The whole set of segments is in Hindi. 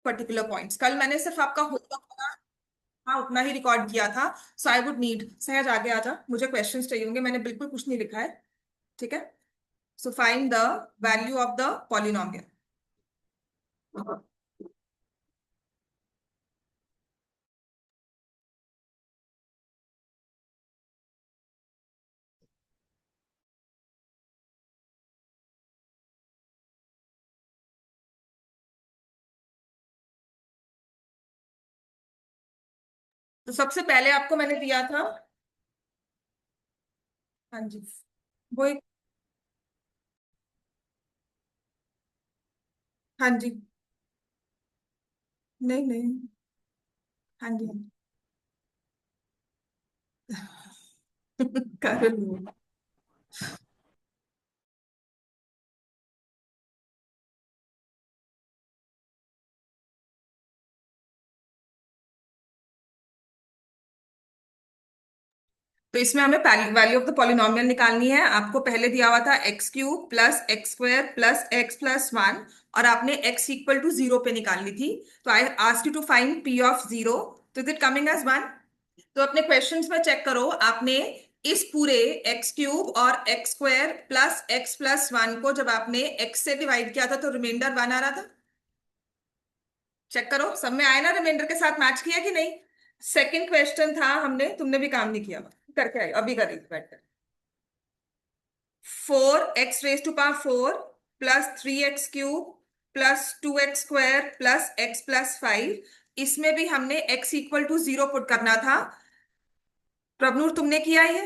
Particular points. कल मैंने सिर्फ आपका होमवर्क, हाँ, उतना ही रिकॉर्ड किया था। सो आई वुड नीड, सहज आगे आ जा, मुझे क्वेश्चंस चाहिए होंगे, मैंने बिल्कुल कुछ नहीं लिखा है। ठीक है। So find the value of the polynomial. तो सबसे पहले आपको मैंने दिया था, हाँ जी, वो एक, हाँ जी, नहीं नहीं, हाँ जी, कर लूँ। तो इसमें हमें वैल्यू ऑफ द पॉलिनोमियल निकालनी है। आपको पहले दिया हुआ था x cube plus x square plus x plus one, और आपने एक्स इक्वल टू जीरो पे निकालनी थी। तो I ask you to find P of zero. तो is it coming as one? तो अपने क्वेश्चंस में चेक करो, आपने इस पूरे एक्स क्यूब और x square plus x plus one को जब आपने एक्स से डिवाइड किया था तो रिमाइंडर वन आ रहा था। चेक करो, सब में आए ना, रिमाइंडर के साथ मैच किया कि नहीं? सेकंड क्वेश्चन था, हमने, तुमने भी काम नहीं किया, करके आई, अभी कर रही थी बैठ कर। 4x⁴ plus 3x³ plus 2x² plus x+5, इसमें भी हमने x equal to zero put करना था। प्रभनूर, तुमने किया ये?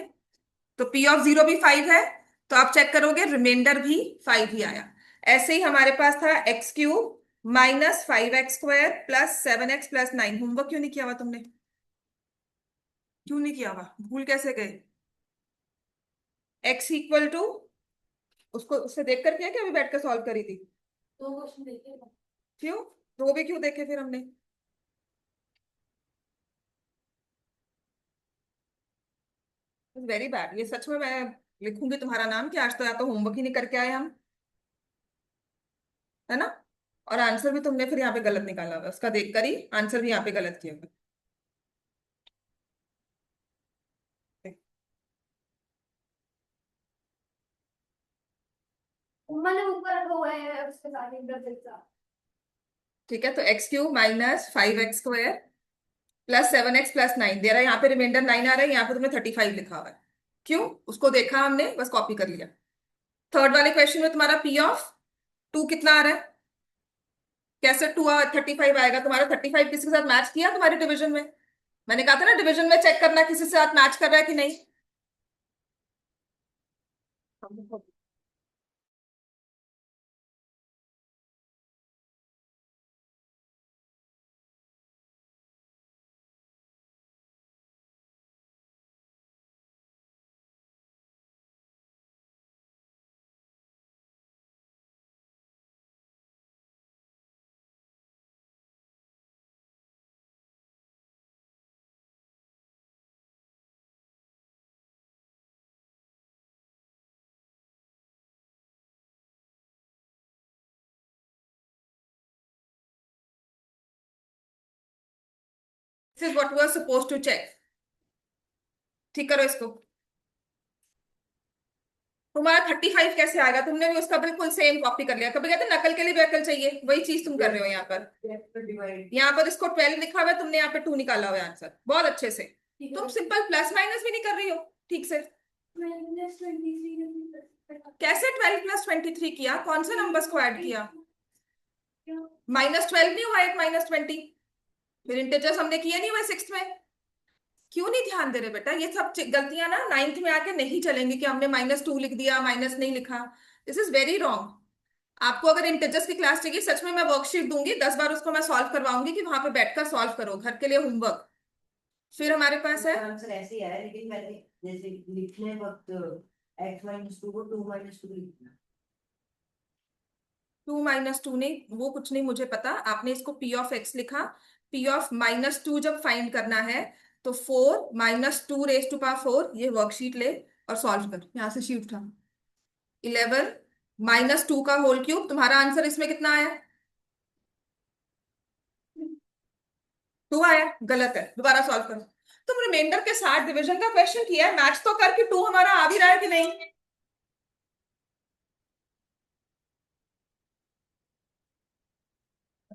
तो p ऑफ जीरो भी 5 है, तो आप चेक करोगे रिमाइंडर भी 5 ही आया। ऐसे ही हमारे पास था x³ minus 5x² plus 7x+9। Homework क्यों नहीं किया हुआ तुमने? क्यों नहीं किया हुआ, भूल कैसे गए? x इक्वल टू, उसको उससे देख कर किया कि अभी बैठ कर सॉल्व करी थी? तो क्वेश्चन देखिए। क्यों? दो भी क्यों देखे फिर हमने? वेरी बैड, ये सच में मैं लिखूंगी तुम्हारा नाम कि आज तो या तो होमवर्क ही नहीं करके आए हम, है ना? और आंसर भी तुमने फिर यहाँ पे गलत निकाला होगा, उसका देखकर ही आंसर भी यहाँ पे गलत किया होगा। मैंने ऊपर रखा हुआ है उसके साथ एक डबल का। ठीक है, तो x³ minus 5x² plus 7x+9 दे रहा है, यहाँ पे रिमाइंडर 9 आ रहा है, यहाँ पे तुमने 35 लिखा हुआ है। क्यों? उसको देखा हमने, बस कॉपी कर लिया। थर्ड वाले क्वेश्चन में तुम्हारा p ऑफ 2 कितना आ रहा है? कैसे 35 आएगा? तुम्हारा 35 किसी के साथ मैच किया तुम्हारे डिवीजन में? मैंने कहा था ना, डिवीजन में चेक करना किसी से साथ मैच कर रहा है कि नहीं। This is what we are suppose to check. ठीक करो इसको। तुम्हारा 35 कैसे आएगा? तुमने भी उसका बिल्कुल सेम कॉपी कर लिया। कभी कहते हैं नकल के लिए भी अकल चाहिए, वही चीज तुम कर रहे हो यहाँ पर। यहाँ पर इसको 12 लिखा हुआ है, तुमने यहाँ पे 2 निकाला हुआ है आंसर, बहुत अच्छे से। तुम सिंपल प्लस माइनस भी नहीं कर रही हो ठीक से। कैसे 12+23 किया? कौन से नंबर्स को ऐड किया? -12 नहीं हुआ, एक -20। फिर इंटीजर्स हमने किए नहीं हुए सिक्स में। क्यों नहीं ध्यान दे रहे बेटा? ये सब गलतियां ना नाइन्थ में आके नहीं चलेंगी कि हमने -2 लिख दिया, माइनस नहीं लिखा। This is very wrong. आपको अगर इंटीजर्स की क्लास चाहिए, सच में मैं वर्कशीट दूंगी, 10 बार उसको मैं सॉल्व करवाऊंगी कि वहां पे बैठकर सॉल्व करो घर के लिए होमवर्क। फिर हमारे पास है आंसर ऐसे ही है, लेकिन मैंने जैसे लिखने वक्त x-2 को 2 - 2 लिखना। 2 - 2 नहीं, वो कुछ नहीं मुझे पता, आपने इसको p ऑफ x लिखा। p ऑफ -2 जब फाइंड करना है तो 4 - 2 raised to power 4, ये वर्कशीट ले और सॉल्व कर, यहां से शीट उठा। 11 -2 का होल क्यूब, तुम्हारा आंसर इसमें कितना आया? टू आया, गलत है, दोबारा सॉल्व करो। तुम रिमाइंडर के साथ डिवीजन का क्वेश्चन किया है, मैच तो करके टू हमारा आ भी रहा है कि नहीं।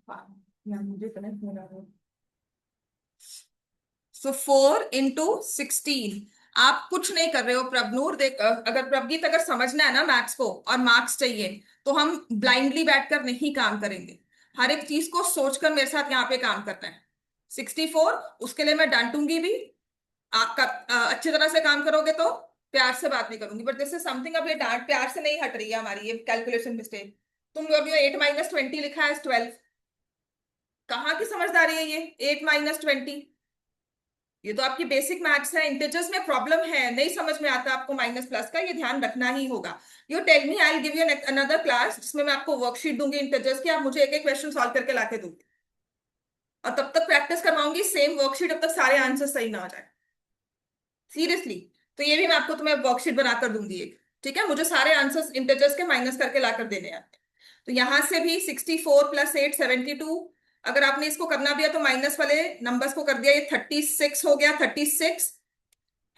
हाँ, यार मुझे कनेक्ट हो रहा है। सो 4 into 16। आप कुछ नहीं कर रहे हो प्रभनूर, देख अगर प्रभजीत अगर समझना है ना मैथ्स को और मार्क्स चाहिए, तो हम ब्लाइंडली बैठकर नहीं काम करेंगे। हर एक चीज को सोचकर मेरे साथ यहाँ पे काम करना है। 64, उसके लिए मैं डांटूंगी भी। आपका अच्छी तरह से काम करोगे तो प्यार से बात नहीं करूंगी, बट दिस इज समथिंग, अब ये डांट प्यार से नहीं हट रही है हमारी, ये कैलकुलेशन मिस्टेक। तुम अभी 8 - 20 लिखा है 12, कहाँ की समझदारी है ये 8 - 20? ये तो आपकी बेसिक मैथ्स है, इंटीजर्स में प्रॉब्लम है, नहीं समझ में आता आपको माइनस प्लस का, ये ध्यान रखना ही होगा। You tell me, I give you another class जिसमें मैं आपको वर्कशीट दूंगी इंटीजर्स की, आप मुझे एक एक क्वेश्चन सॉल्व करके लाके दूंगी, और तब तक प्रैक्टिस करवाऊंगी सेम वर्कशीट, अब तक सारे आंसर सही ना हो जाए, सीरियसली। तो ये भी मैं आपको, तुम्हें वर्कशीट बनाकर दूंगी एक, ठीक है, मुझे सारे आंसर्स इंटीजर्स के माइनस करके लाकर देने हैं। तो यहां से भी 64 + 8 72। अगर आपने इसको करना भी है तो माइनस वाले नंबर्स को कर दिया, ये 36 हो गया, 36।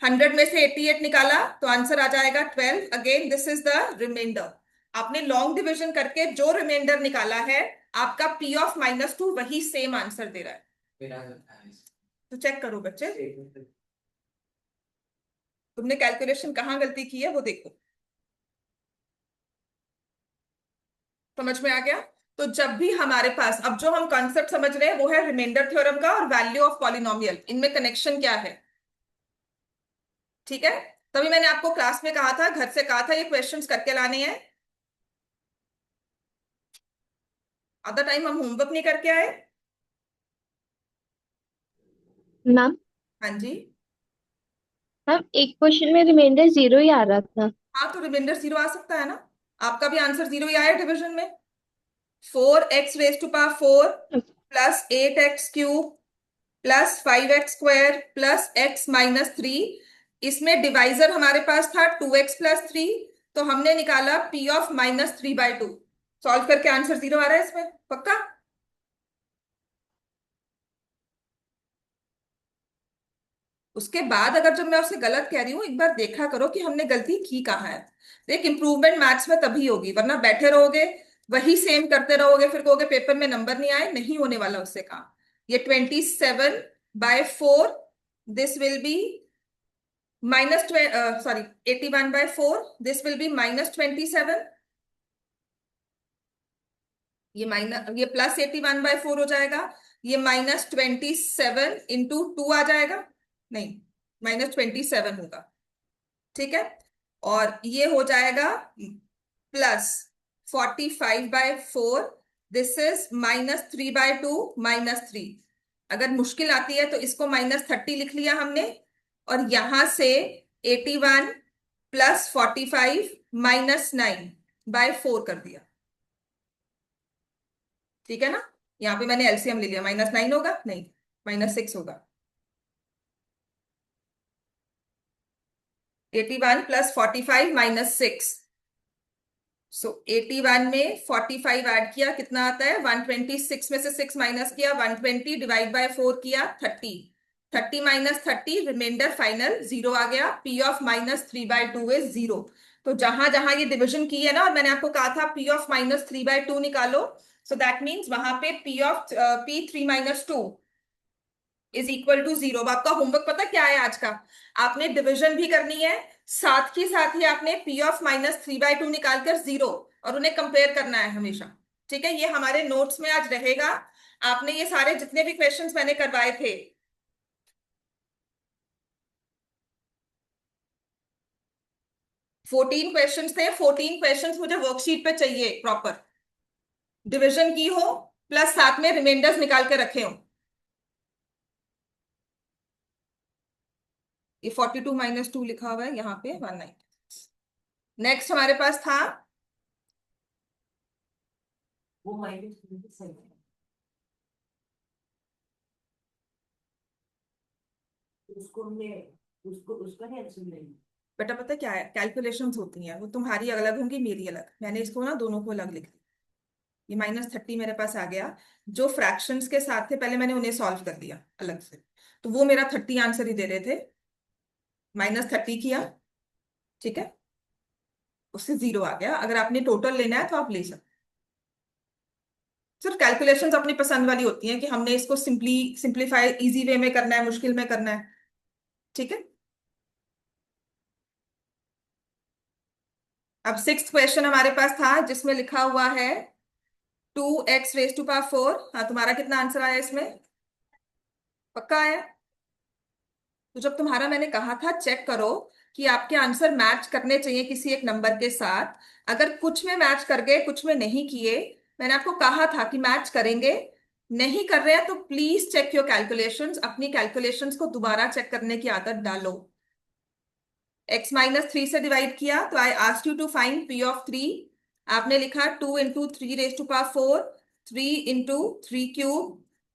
100 में से 88 निकाला तो आंसर आ जाएगा 12। Again this is the remainder. आपने लॉन्ग डिविजन करके जो रिमाइंडर निकाला है, आपका P(-2) वही सेम आंसर दे रहा है। तो चेक करो बच्चे, तुमने कैलकुलेशन कहाँ गलती की है वो देखो। समझ में आ गया? तो जब भी हमारे पास, अब जो हम कॉन्सेप्ट समझ रहे हैं वो है रिमाइंडर थ्योरम का और वैल्यू ऑफ पॉलिनोमियल, इनमें कनेक्शन क्या है, ठीक है। तभी मैंने आपको क्लास में कहा था, घर से कहा था ये क्वेश्चंस करके लाने हैं। अदर टाइम हम होमवर्क नहीं करके आए। मैम। हाँ जी। मैम एक क्वेश्चन में रिमाइंडर 0 ही आ रहा था। हाँ, तो रिमाइंडर 0 आ सकता है ना, आपका भी आंसर 0 ही आया डिवीजन में। 4x⁴ +8x³ +5x² +x - 3। इसमें डिवाइजर हमारे पास था 2x + 3, तो हमने निकाला P(-3/2)। सॉल्व करके आंसर 0 आ रहा है इसमें, पक्का? उसके बाद अगर जब मैं उसे गलत कह रही हूँ, एक बार देखा करो कि हमने गलती की कहाँ है। देख, इंप्रूवमेंट मैथ्स में तभी होगी, वरना बैठे रहोगे वही सेम करते रहोगे, फिर कहोगे पेपर में नंबर नहीं आए, नहीं होने वाला उससे काम। ये 27/4, this will be minus, sorry, 81/4, this will be -27। ये माइनस, ये +81/4 हो जाएगा। ये -27 × 2 आ जाएगा, नहीं, -27 होगा, ठीक है। और ये हो जाएगा +45/4, दिस इज -3/2 -3। अगर मुश्किल आती है तो इसको -30 लिख लिया हमने, और यहां से 81 +45 -9/4 कर दिया, ठीक है ना। यहाँ पे मैंने एलसीएम ले लिया, -9 होगा, नहीं, -6 होगा। 81 +45 -6। सो 81 में 45 ऐड किया, कितना आता है 126, में से 6 माइनस किया 120, डिवाइड बाय 4 किया 30। 30 - 30, रिमाइंडर फाइनल 0 आ गया। P(-3/2) is 0। तो जहां जहां ये डिविजन की है ना, और मैंने आपको कहा था P(-3/2) निकालो, सो दैट मीन्स वहां पे P(3 - 2) = 0। अब आपका होमवर्क पता क्या है आज का? आपने डिविजन भी करनी है, साथ ही आपने P(-3/2) निकाल कर 0, और उन्हें कंपेयर करना है हमेशा, ठीक है। ये हमारे नोट्स में आज रहेगा। आपने ये सारे जितने भी क्वेश्चंस मैंने करवाए थे, 14 क्वेश्चंस थे, 14 क्वेश्चंस मुझे वर्कशीट पे चाहिए प्रॉपर, डिविजन की हो प्लस साथ में रिमाइंडर्स निकाल के रखे हो। ये 42 - 2 लिखा हुआ है यहाँ पे 190। नेक्स्ट हमारे पास था, वो माइनस सही है। उसको हमने, उसको उसका है आंसर नहीं। बेटा पता क्या है, कैलकुलेशंस होती हैं वो तुम्हारी अलग होंगी, मेरी अलग, मैंने इसको ना दोनों को अलग लिख दिया। ये -30 मेरे पास आ गया। जो फ्रैक्शंस के साथ थे पहले मैंने उन्हें सॉल्व कर दिया अलग से, तो वो मेरा 30 आंसर ही दे रहे थे। -30 किया, ठीक है, उससे 0 आ गया। अगर आपने टोटल लेना है तो आप ले सकते। सिर्फ कैलकुलेशंस अपनी पसंद वाली होती हैं कि हमने इसको सिंप्लीफाई इजी वे में करना है, मुश्किल में करना है, ठीक है। अब सिक्स्थ क्वेश्चन हमारे पास था जिसमें लिखा हुआ है 2x⁴। हाँ, तुम्हारा कितना आंसर आया इसमें? पक्का आया? तो जब तुम्हारा मैंने कहा था चेक करो कि आपके आंसर मैच करने चाहिए किसी एक नंबर के साथ, अगर कुछ में मैच कर गए कुछ में नहीं किए, मैंने आपको कहा था कि मैच करेंगे, नहीं कर रहे हैं तो प्लीज चेक योर कैलकुलेशंस, अपनी कैलकुलेशंस को दोबारा चेक करने की आदत डालो। x-3 से डिवाइड किया तो I asked you to find p(3). आपने लिखा 2 × 3⁴, 3 × 3³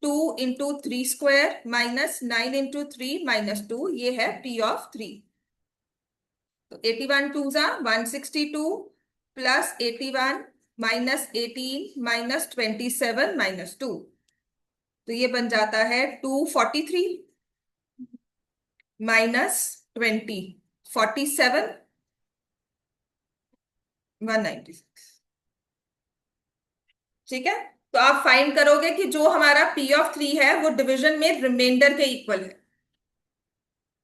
2 × 3² -9 × 3 - 2, ये है p(3). तो 81 2 ज़ा 162 प्लस 81 -18 -27 -2, तो ये बन जाता है 243 -20 47 196, ठीक है। तो आप फाइंड करोगे कि जो हमारा p(3) है वो डिवीजन में रिमाइंडर के इक्वल है।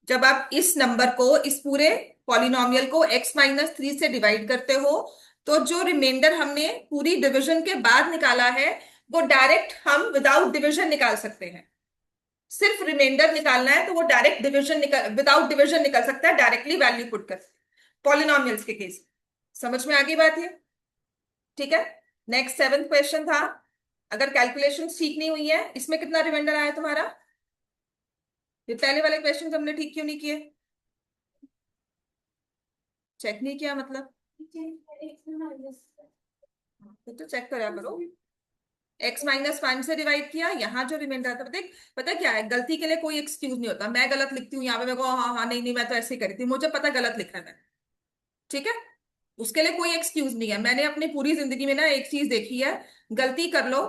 जब आप इस नंबर को, इस पूरे पॉलिनोमियल को x-3 से डिवाइड करते हो, तो जो रिमाइंडर हमने पूरी डिवीजन के बाद निकाला है वो डायरेक्ट हम विदाउट डिवीजन निकाल सकते हैं। सिर्फ रिमाइंडर निकालना है तो वो डायरेक्ट डिवीजन विदाउट डिवीजन निकल सकता है, डायरेक्टली वैल्यू पुट कर, पॉलिनोमियल्स के केस। समझ में आ गई बात है? ठीक है। नेक्स्ट सेवेंथ क्वेश्चन था, अगर कैलकुलेशन ठीक नहीं हुई है, इसमें कितना रिमाइंडर आया तुम्हारा? ये पहले वाले क्वेश्चन हमने ठीक क्यों नहीं किए? चेक नहीं किया मतलब? तो चेक करा करो। x-1 से डिवाइड किया, यहाँ जो रिमाइंडर था, देख पता क्या है, गलती के लिए कोई एक्सक्यूज नहीं होता। मैं गलत लिखती हूँ यहाँ पे, मेरे को हाँ हाँ नहीं नहीं मैं तो ऐसे ही करी थी, मुझे पता गलत लिखा है मैंने, ठीक है। उसके लिए कोई एक्सक्यूज नहीं है। मैंने अपनी पूरी जिंदगी में ना एक चीज देखी है, गलती कर लो,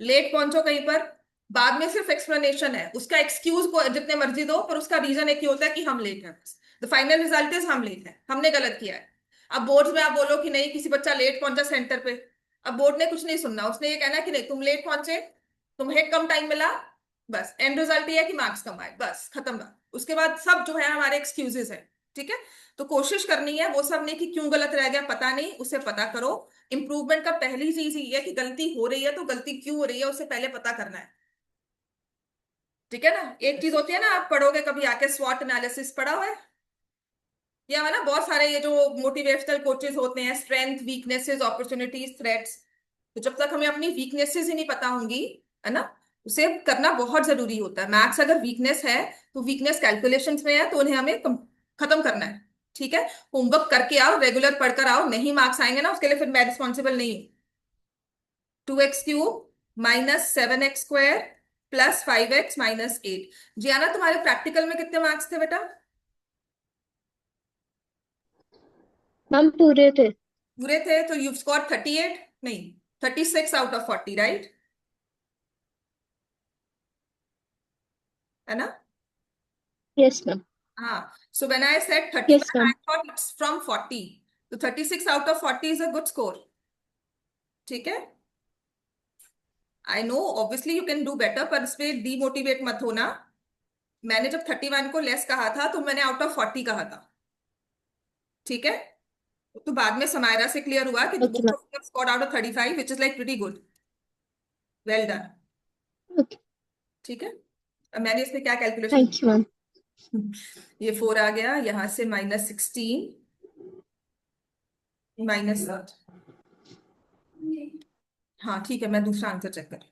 लेट पहुंचो कहीं पर, बाद में सिर्फ एक्सप्लेनेशन है, उसका एक्सक्यूज को जितने मर्जी दो, पर उसका रीजन एक ही होता है कि हम लेट हैं। द फाइनल रिजल्ट इज हम लेट हैं, हमने गलत किया है। अब बोर्ड में आप बोलो कि नहीं किसी बच्चा लेट पहुंचा सेंटर पे, अब बोर्ड ने कुछ नहीं सुनना, उसने ये कहना कि नहीं तुम लेट पहुंचे, तुम्हें कम टाइम मिला, बस एंड रिजल्ट ये है कि मार्क्स कम आए, बस खत्म बात। उसके बाद सब जो है हमारे एक्सक्यूजेस है, ठीक है। तो कोशिश करनी है वो सब नहीं कि क्यों गलत रह गया पता नहीं, उसे पता करो। इंप्रूवमेंट का पहली चीज ये है कि गलती हो रही है तो गलती क्यों हो रही है उसे पहले पता करना है, ठीक है ना। एक चीज होती है ना, आप पढ़ोगे कभी आके स्वॉट एनालिसिस पढ़ा हुआ है, या है ना, बहुत सारे ये जो मोटिवेशनल कोचेस होते हैं, स्ट्रेंथ वीकनेसेस अपॉर्चुनिटीज थ्रेट्स, तो जब तक हमें अपनी वीकनेसेस ही नहीं पता होंगी, है ना, उसे करना बहुत जरूरी होता है। मैथ्स अगर वीकनेस है तो वीकनेस कैलकुलेशंस में है, तो उन्हें हमें खत्म करना है, ठीक है। होमवर्क करके आओ, रेगुलर पढ़कर आओ, नहीं मार्क्स आएंगे ना उसके लिए फिर मैं रिस्पॉन्सिबल नहीं हूँ। 2x³ -7x² +5x -8। जियाना तुम्हारे प्रैक्टिकल में कितने मार्क्स थे बेटा? मैम पूरे थे। पूरे थे, तो यू स्कोर 38, नहीं 36 आउट ऑफ 40, राइट, है ना? Yes ma'am. हाँ, so when I said yes 31 I ma'am. Thought it's from 40, तो 36 out of 40 is a good score, ठीक है। I know obviously you can do better, पर इसमें डीमोटिवेट मत होना। मैंने जब 31 को लेस कहा था तो मैंने आउट ऑफ 40 कहा था, ठीक है। तो बाद में समायरा से क्लियर हुआ कि okay both ma'am. Of you scored out of 35 which is like pretty good, well done, okay. ठीक है। अब मैंने इसमें क्या कैलकुलेशन, थैंक यू मैम। ये 4 आ गया, यहां से -16 माइनस, हाँ ठीक है, मैं दूसरा आंसर चेक कर,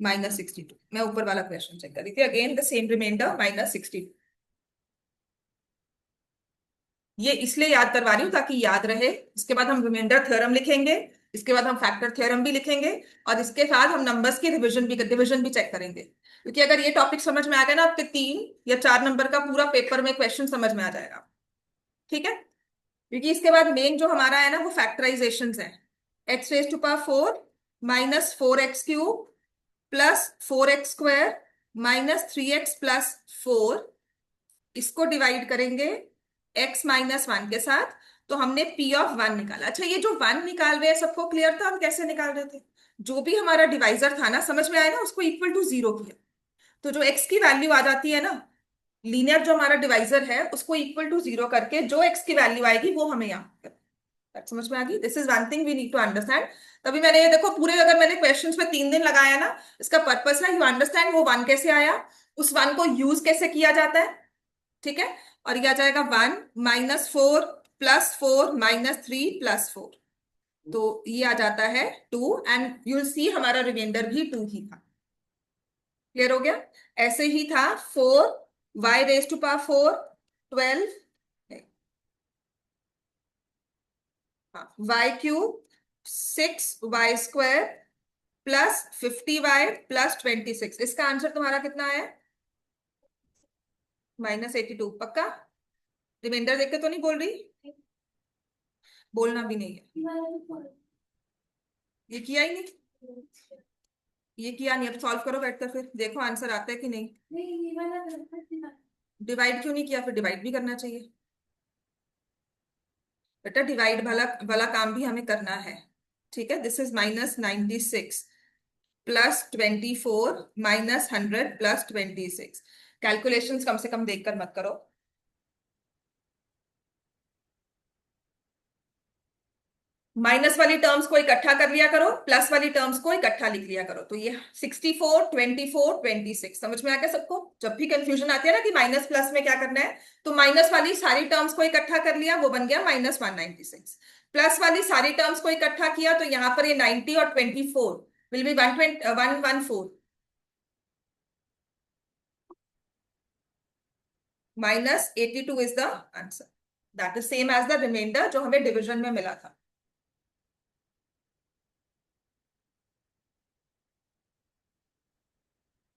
-62, मैं ऊपर वाला क्वेश्चन चेक कर रही थी, अगेन द सेम रिमाइंडर -62। ये इसलिए याद करवा रही हूँ ताकि याद रहे। इसके बाद हम रिमाइंडर थ्योरम लिखेंगे, इसके बाद हम फैक्टर थ्योरम भी लिखेंगे, और इसके साथ हम नंबर्स की डिवीजन भी चेक करेंगे, क्योंकि अगर ये टॉपिक समझ में आ गया ना, आपके 3 या 4 नंबर का पूरा पेपर में क्वेश्चन समझ में आ जाएगा, ठीक है। क्योंकि इसके बाद मेन जो हमारा है ना वो फैक्टराइजेशन है। x⁴ minus 4x³ plus 4x² minus 3x+4, इसको डिवाइड करेंगे x-1 के साथ, तो हमने p(1) निकाला। अच्छा, ये जो 1 निकाल रहे हैं सबको क्लियर था हम कैसे निकाल रहे थे? जो भी हमारा डिवाइजर था ना, समझ में आया ना, उसको इक्वल टू 0 किया, तो जो x की वैल्यू आ जाती है ना, लीनियर जो हमारा डिवाइजर है उसको इक्वल टू 0 करके जो x की वैल्यू आएगी वो हमें यहाँ बात समझ में आ गई? This is one thing we need to understand. तभी मैंने ये देखो पूरे, अगर मैंने क्वेश्चंस में 3 दिन लगाया ना, इसका पर्पस है यू अंडरस्टैंड वो 1 कैसे आया, उस 1 को यूज कैसे किया जाता है। ठीक है, और ये आ जाएगा 1 -4 +4 -3 +4, तो ये आ जाता है 2, एंड यू विल सी हमारा रिमाइंडर भी 2 ही था। क्लियर हो गया? ऐसे ही था 4y⁴ 12, y³ 6y² +50y +26, इसका आंसर तुम्हारा कितना है? -82। पक्का? रिमाइंडर देख के तो नहीं बोल रही? बोलना भी नहीं है। ये किया ही नहीं, ये किया नहीं। अब सॉल्व करो बैठकर, फिर देखो आंसर आता है कि नहीं। डिवाइड क्यों नहीं किया? फिर डिवाइड भी करना चाहिए बेटा, डिवाइड वाला वाला काम भी हमें करना है। ठीक है, दिस इज -96 +24 -100 +26। कैलकुलेशंस कम से कम देखकर मत करो। माइनस वाली टर्म्स को इकट्ठा कर लिया करो, प्लस वाली टर्म्स को इकट्ठा लिख लिया करो। तो ये 64 24 26 समझ में आ गया सबको? जब भी कंफ्यूजन आती है ना कि माइनस प्लस में क्या करना है, तो माइनस वाली सारी टर्म्स को इकट्ठा कर लिया, वो बन गया -196। प्लस वाली सारी टर्म्स को इकट्ठा किया, तो यहाँ पर ये 90 और 24 will be 114, -82 is the answer. That is same as the remainder जो हमें डिविजन में मिला था।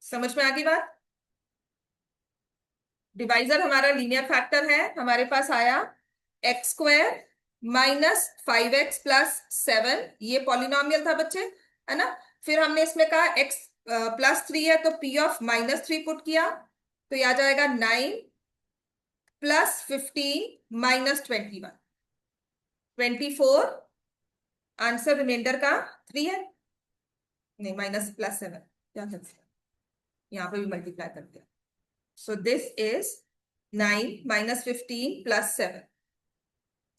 समझ में आ गई बात? डिवाइजर हमारा लीनियर फैक्टर है, हमारे पास आया x² -5x+7, ये पॉलिनोमियल था बच्चे, है ना। फिर हमने इसमें कहा x +3 है, तो p(-3) पुट किया, तो ये आ जाएगा 9 +15 -21 24, आंसर रिमाइंडर का 3 है, नहीं -+7, क्या कर दिया यहाँ पे भी मल्टीप्लाई कर दिया। So this is 9 -15 +7.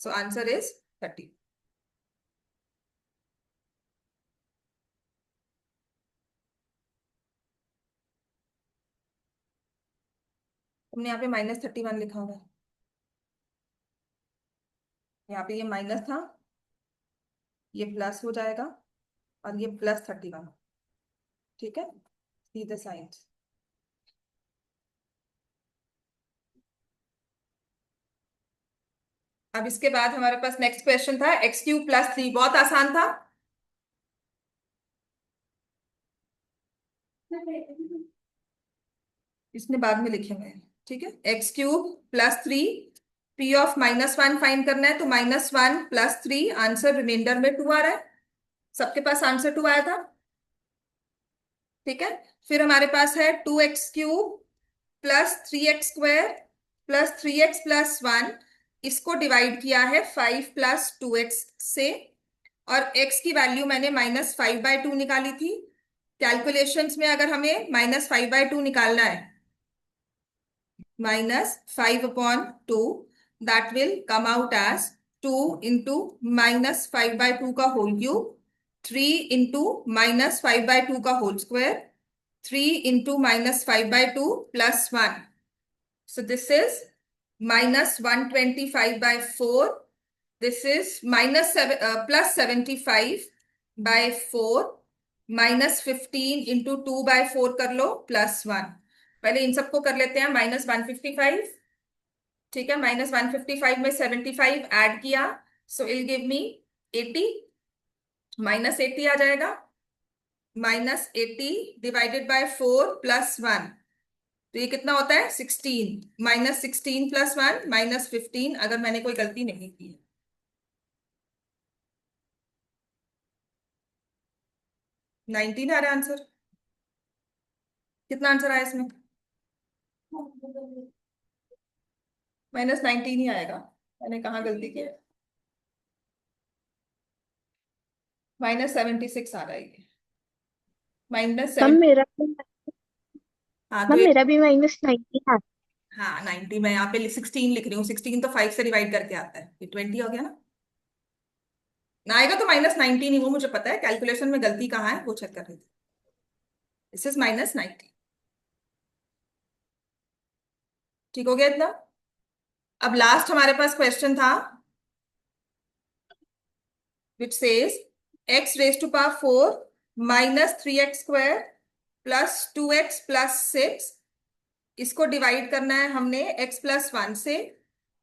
So answer is 30. तुमने यहाँ पे -31 लिखा हुआ है, यहाँ पे ये माइनस था, ये प्लस हो जाएगा, और ये +31। ठीक है, सीधे साइड। अब इसके बाद हमारे पास नेक्स्ट क्वेश्चन था x³ +3, बहुत आसान था। इसने बाद में लिखे हुए हैं। ठीक है, x³ +3, p(-1) फाइंड करना है, तो -1 +3, आंसर रिमाइंडर में 2 आ रहा है, सबके पास आंसर 2 आया था। ठीक है, फिर हमारे पास है 2x³ +3x² +3x+1, इसको डिवाइड किया है 5 + 2x से, और x की वैल्यू मैंने -5/2 निकाली थी। कैलकुलेशंस में अगर हमें -5/2 निकालना है, -5/2, that will come out as 2 × -5/2 का होल क्यूब, 3 × -5/2 का whole square, 3 × -5/2 +1. So this is -125/4. This is +75/4, -15 × 2/4 कर लो, +1। पहले इन सबको कर लेते हैं -155। ठीक है, -155 में 75 ऐड किया, सो इल गिव मी 80, -80 आ जाएगा, -80 डिवाइडेड बाय 4 +1, तो ये कितना होता है 16, -16 +1 -15, अगर मैंने कोई गलती नहीं की है। 19 आ रहा है आंसर। कितना आंसर आया इसमें? -19 ही आएगा। मैंने कहाँ गलती की है? -76 आ रहा है ये। मैम -7। मेरा हाँ तो मैम ये, मेरा भी -19 था। हाँ 90, मैं यहाँ पे 16 लिख रही हूँ। 16 तो 5 से डिवाइड करके आता है, ये 20 हो गया ना। ना आएगा तो -19 ही, वो मुझे पता है, कैलकुलेशन में गलती कहाँ है वो चेक कर रही थी। This is -19। ठीक हो गया इतना? अब लास्ट हमारे पास क्वेश्चन था which says x raised to power 4 minus 3x square plus 2x plus 6, इसको डिवाइड करना है हमने x प्लस 1 से।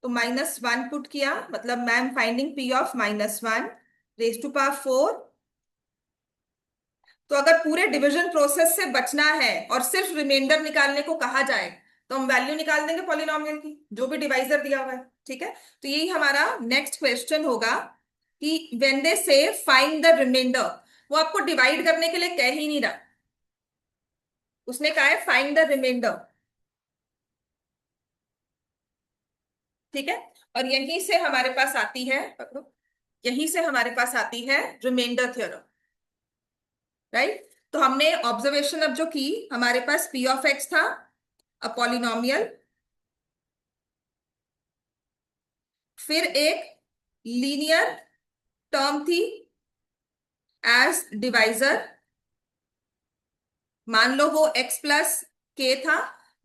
तो -1 पुट किया, मतलब ma'am finding p of -1 raise to power 4। तो अगर पूरे डिवीजन प्रोसेस से बचना है और सिर्फ रिमाइंडर निकालने को कहा जाए तो हम वैल्यू निकाल देंगे पॉलिनॉमियल की, जो भी डिवाइजर दिया हुआ है। ठीक है, तो यही हमारा नेक्स्ट क्वेश्चन होगा कि व्हेन दे से फाइंड द रिमाइंडर, वो आपको डिवाइड करने के लिए कह ही नहीं रहा, उसने कहा है फाइंड द रिमाइंडर। ठीक है, और यहीं से हमारे पास आती है, पकड़ो, यहीं से हमारे पास आती है रिमाइंडर थ्योरम। राइट, तो हमने ऑब्जर्वेशन अब जो की, हमारे पास p ऑफ x था, अ पॉलिनोमियल, फिर एक लीनियर टर्म थी एज डिवाइजर, मान लो वो x प्लस के था,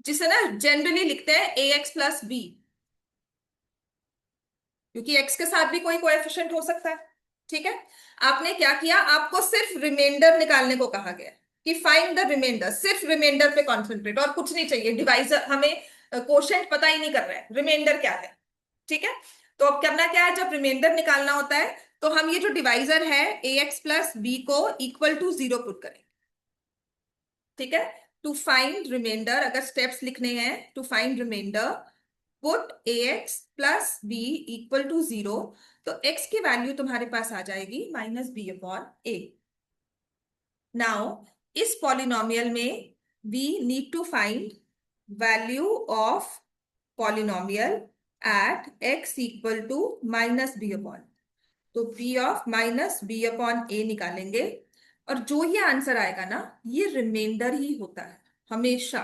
जिसे ना जनरली लिखते हैं ax प्लस बी, क्योंकि x के साथ भी कोई कोएफिशिएंट हो सकता है। ठीक है, आपने क्या किया, आपको सिर्फ रिमाइंडर निकालने को कहा गया कि फाइंड द रिमाइंडर, सिर्फ रिमाइंडर पे कॉन्सेंट्रेट, और कुछ नहीं चाहिए। डिवाइजर हमें कोशेंट पता ही नहीं कर रहा है, रिमाइंडर क्या है। ठीक है, तो अब करना क्या है, जब रिमाइंडर निकालना होता है तो हम ये जो डिवाइजर है ax प्लस बी को इक्वल टू 0 पुट करें। ठीक है, टू फाइंड रिमाइंडर, अगर स्टेप्स लिखने हैं, to find remainder put ax plus B equal to 0। तो x की वैल्यू तुम्हारे पास आ जाएगी -b/a। नाउ इस पॉलिनोमियल में we need to find value of polynomial at x equal to -b/, तो p ऑफ -b/a निकालेंगे। और जो ये आंसर आएगा ना, ये रिमाइंडर ही होता है हमेशा।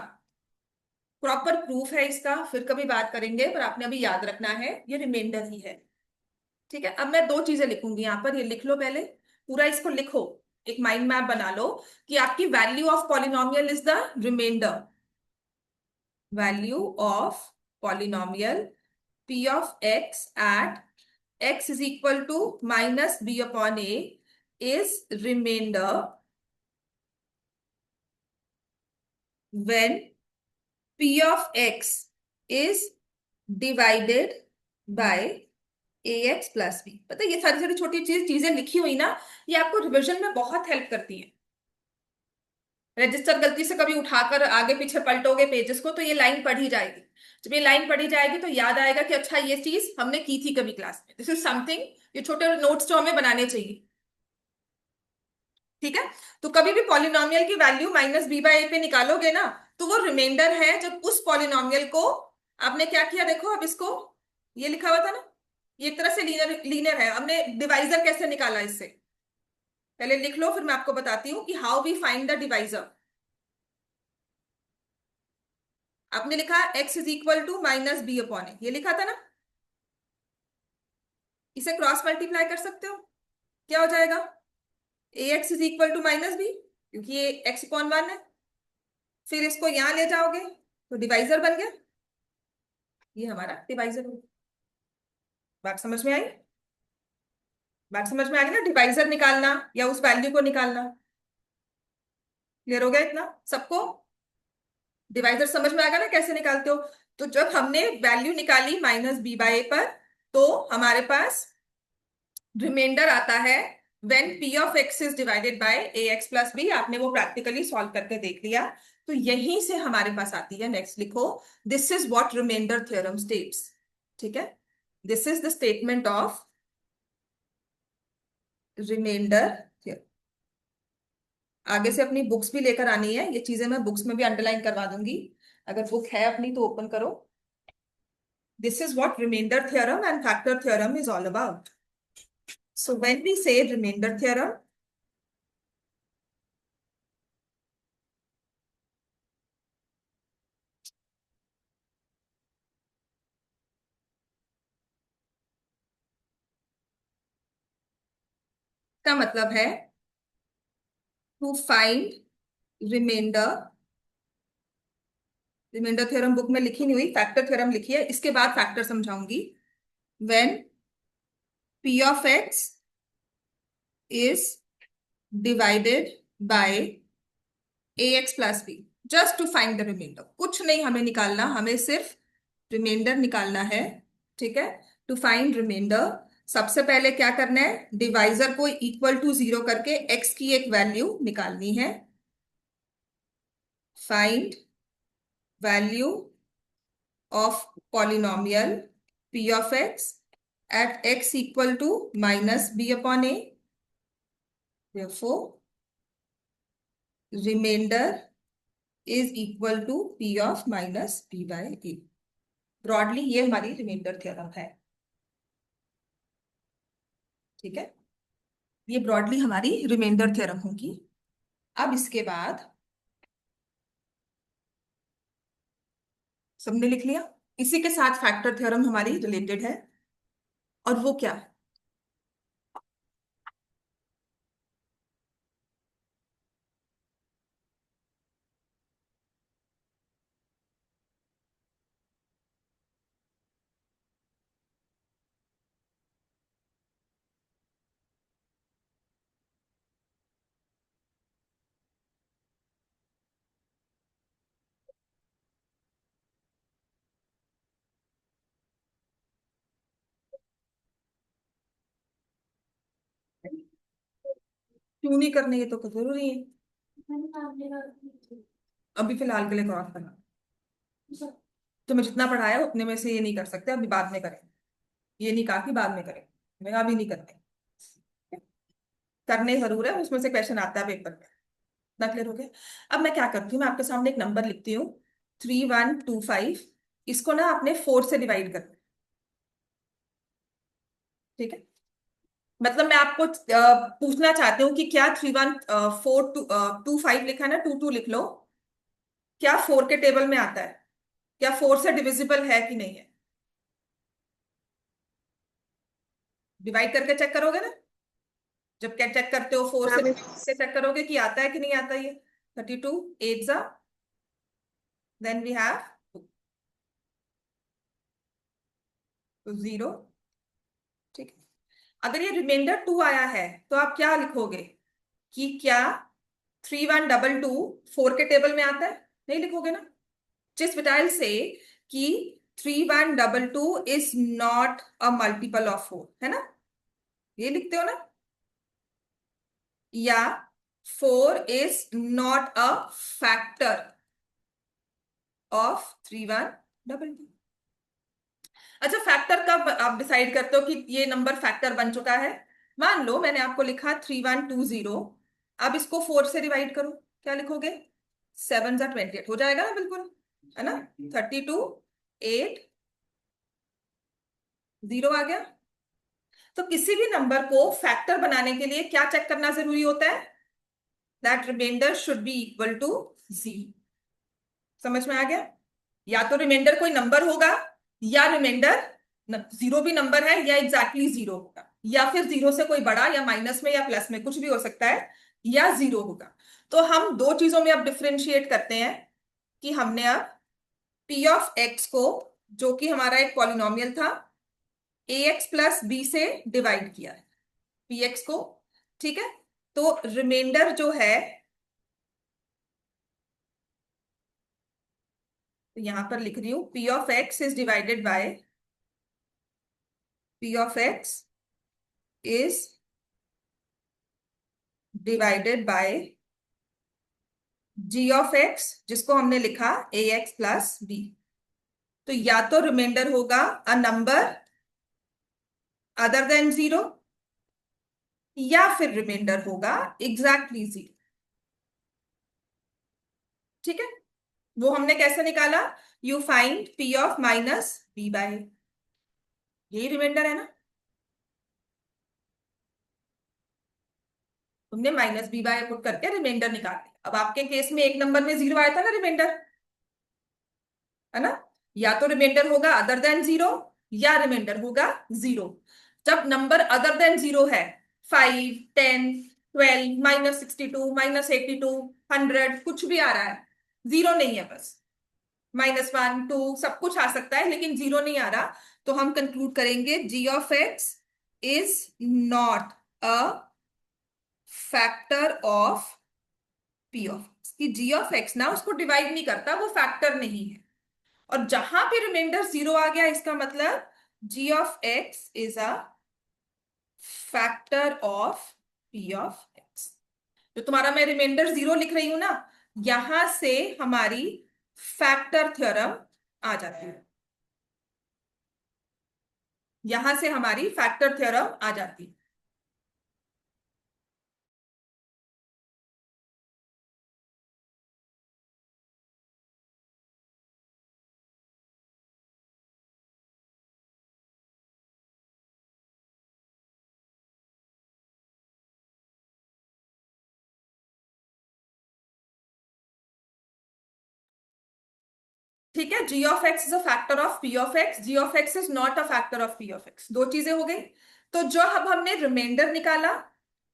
प्रॉपर प्रूफ है इसका, फिर कभी बात करेंगे, पर आपने अभी याद रखना है ये रिमाइंडर ही है। ठीक है, अब मैं दो चीजें लिखूंगी यहाँ पर, ये लिख लो पहले, पूरा इसको लिखो, एक माइंड मैप बना लो कि आपकी value of polynomial is the remainder. Value of polynomial p of x at x is equal to -b/a is remainder when p of x is divided by ax plus b। पता है, ये सारी सारी छोटी चीजें लिखी हुई ना, ये आपको रिवीजन में बहुत हेल्प करती है। रजिस्टर गलती से कभी उठाकर आगे पीछे पलटोगे पेजेस को तो ये लाइन पढ़ी जाएगी। जब ये लाइन पढ़ी जाएगी तो याद आएगा कि अच्छा ये चीज हमने की थी कभी क्लास में, दिस इज समथिंग, ये छोटे नोट्स जो हमें बनाने चाहिए। ठीक है, तो कभी भी पॉलिनोमियल की वैल्यू -b/a पे निकालोगे ना, तो वो रिमाइंडर है जब उस पॉलिनोमियल को आपने क्या किया, देखो अब इसको, ये लिखा हुआ था ना, ये एक तरह से लीनियर लीनियर है, हमने डिवाइजर कैसे निकाला इससे, पहले लिख लो, फिर मैं आपको बताती हूँ कि how we find the divisor. आपने लिखा x is equal to -b/a, ये लिखा था ना, इसे क्रॉस मल्टीप्लाई कर सकते हो, क्या हो जाएगा, ax is equal to -b, क्योंकि ये x/1 है। फिर इसको यहां ले जाओगे तो डिवाइजर बन गया, ये हमारा डिवाइजर हो गया। बात समझ में आई? बात समझ में आ गई ना, डिवाइजर निकालना या उस वैल्यू को निकालना। क्लियर हो गया इतना सबको? डिवाइजर समझ में आ गया ना कैसे निकालते हो? तो जब हमने वैल्यू निकाली -b/a पर, तो हमारे पास रिमाइंडर आता है when p of x is divided bye ax plus b। आपने वो प्रैक्टिकली सॉल्व करके देख लिया, तो यहीं से हमारे पास आती है, नेक्स्ट लिखो, this is what remainder theorem states. ठीक है, this is the statement of remainder. आगे से अपनी बुक्स भी लेकर आनी है, ये चीजें मैं बुक्स में भी अंडरलाइन करवा दूंगी। अगर बुक है अपनी तो ओपन करो। This is what remainder theorem and factor theorem is all about. So when we say remainder theorem, का मतलब है to find remainder. Remainder theorem book में लिखी नहीं हुई, फैक्टर थ्योरम लिखी है, इसके बाद फैक्टर समझाऊंगी। When p of x is divided by ax plus b, just to find the remainder. कुछ नहीं हमें निकालना, हमें सिर्फ रिमाइंडर निकालना है। ठीक है, टू फाइंड रिमाइंडर सबसे पहले क्या करना है, डिवाइजर को इक्वल टू जीरो करके x की एक वैल्यू निकालनी है। Find value of polynomial p of x at x equal to minus b upon a, therefore remainder is equal to p of minus b by a। Broadly ये हमारी रिमाइंडर थ्योरम है। ठीक है, ये ब्रॉडली हमारी रिमाइंडर थ्योरम होगी। अब इसके बाद सबने लिख लिया, इसी के साथ फैक्टर थ्योरम हमारी रिलेटेड है। और वो क्या है, क्यों नहीं करने, ये तो जरूरी है अभी फिलहाल के लिए क्रॉस करना। तो मैं जितना पढ़ाया उतने में से ये नहीं कर सकते, अभी बाद में करें। ये नहीं कहा कि बाद में करें, मैं अभी नहीं करते। करने जरूर है, उसमें से क्वेश्चन आता है पेपर में। इतना क्लियर हो गया। अब मैं क्या करती हूँ, मैं आपके सामने एक नंबर लिखती हूँ 3125। इसको ना आपने 4 से डिवाइड करना है। ठीक है, मतलब मैं आपको पूछना चाहती हूँ कि क्या 3142 लिखा है ना, 22 लिख लो, क्या 4 के टेबल में आता है, क्या 4 से डिविजिबल है कि नहीं है। डिवाइड करके चेक करोगे ना, जब क्या चेक करते हो 4 हाँ से मिस। चेक करोगे कि आता है कि नहीं आता। ये 32 8 जा, देन वी हैव 0। ठीक है, अगर ये रिमाइंडर 2 आया है तो आप क्या लिखोगे कि क्या 3122 4 के टेबल में आता है, नहीं लिखोगे ना। जिस विटाइल से कि 3122 is not a multiple of 4, है ना, ये लिखते हो ना। या 4 is not a factor of 3122। अच्छा, फैक्टर कब आप डिसाइड करते हो कि ये नंबर फैक्टर बन चुका है। मान लो मैंने आपको लिखा 3120, अब इसको 4 से डिवाइड करो, क्या लिखोगे, 7 जा 28 हो जाएगा ना, बिल्कुल, है ना। 32 8 0 आ गया। तो किसी भी नंबर को फैक्टर बनाने के लिए क्या चेक करना जरूरी होता है, that remainder should be equal to 0। समझ में आ गया। या तो रिमाइंडर कोई नंबर होगा, या रिमाइंडर 0 भी नंबर है, या एग्जैक्टली 0 होगा, या फिर 0 से कोई बड़ा, या माइनस में या प्लस में कुछ भी हो सकता है, या 0 होगा। तो हम दो चीजों में अब डिफ्रेंशिएट करते हैं कि हमने अब p ऑफ x को, जो कि हमारा एक पॉलिनोमियल था, ax प्लस b से डिवाइड किया है px को। ठीक है, तो रिमाइंडर जो है, तो यहां पर लिख रही हूं p of x is divided bye, p of x is divided bye g of x, जिसको हमने लिखा ax प्लस b। तो या तो रिमाइंडर होगा अ नंबर अदर देन 0, या फिर रिमाइंडर होगा एग्जैक्टली 0। ठीक है, वो हमने कैसे निकाला, you find P of minus B by, यही रिमाइंडर है ना, तुमने माइनस बी बाय पुट करके रिमाइंडर निकाल दिया। अब आपके केस में एक नंबर में जीरो आया था ना रिमाइंडर, है ना, या तो रिमाइंडर होगा अदर देन जीरो या रिमाइंडर होगा जीरो। जब नंबर अदर देन जीरो है, 5, 10, 12, -62, -82, 100 कुछ भी आ रहा है, जीरो नहीं है बस, -1, 2 सब कुछ आ सकता है लेकिन जीरो नहीं आ रहा, तो हम कंक्लूड करेंगे g of x is not a factor of p of x, कि जी ऑफ एक्स ना उसको डिवाइड नहीं करता, वो फैक्टर नहीं है। और जहां पे रिमाइंडर जीरो आ गया, इसका मतलब g of x is a factor of p of x. जो तुम्हारा मैं रिमाइंडर जीरो लिख रही हूं ना, यहां से हमारी फैक्टर थ्योरम आ जाती है, यहां से हमारी फैक्टर थ्योरम आ जाती है। ठीक है, g of x is a factor of p of x, g of x is not a factor of p of x, दो चीजें हो गई। तो जो अब हमने रिमाइंडर निकाला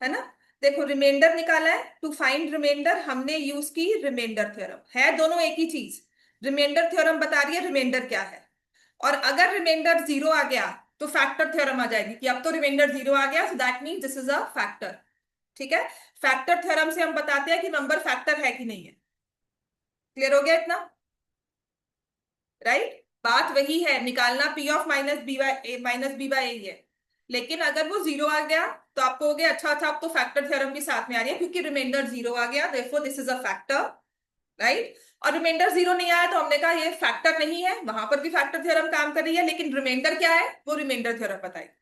है ना, देखो रिमाइंडर निकाला है, टू फाइंड रिमाइंडर हमने यूज की रिमाइंडर थ्योरम, है दोनों एक ही चीज, रिमाइंडर थ्योरम बता रही है रिमाइंडर क्या है। और अगर रिमाइंडर जीरो आ गया तो फैक्टर थ्योरम आ जाएगी कि अब तो रिमाइंडर जीरो आ गया, so that mean this is a factor. ठीक है, फैक्टर थ्योरम से हम बताते हैं कि नंबर फैक्टर है कि नहीं है। क्लियर हो गया इतना, राइट, बात वही है, निकालना p of minus B by a है, लेकिन अगर वो जीरो आ गया तो आपको हो गया अच्छा अच्छा, अब तो फैक्टर थ्योरम भी साथ में आ रही है क्योंकि रिमाइंडर जीरो आ गया, therefore this is a factor, right. और रिमाइंडर जीरो नहीं आया तो हमने कहा ये फैक्टर नहीं है, वहां पर भी फैक्टर थ्योरम काम कर रही है, लेकिन रिमाइंडर क्या है वो रिमाइंडर थ्योरम बताएगी।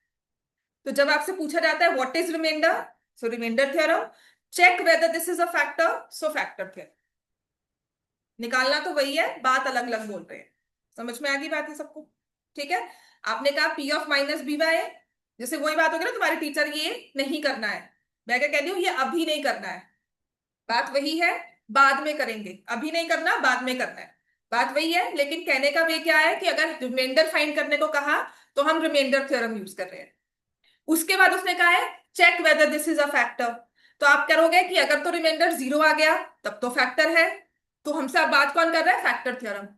तो जब आपसे पूछा जाता है what is remainder, so remainder theorem, check whether this is a factor, so factor theorem, निकालना तो वही है, बात अलग अलग बोल रहे हैं। समझ में आ गई बात है सबको, ठीक है। आपने कहा P of minus B by, जैसे वही बात होगी ना, तुम्हारे टीचर ये नहीं करना है, मैं क्या कह रही हूँ ये अभी नहीं करना है, बात वही है, बाद में करेंगे, अभी नहीं करना बाद में करना है, बात वही है, लेकिन कहने का वे क्या है कि अगर रिमाइंडर फाइंड करने को कहा तो हम रिमाइंडर थ्योरम यूज कर रहे हैं। उसके बाद उसने कहा है check whether this is a factor, तो आप करोगे कि अगर तो रिमाइंडर जीरो आ गया तब तो फैक्टर है, तो हमसे अब बात कौन कर रहा है, फैक्टर थ्योरम,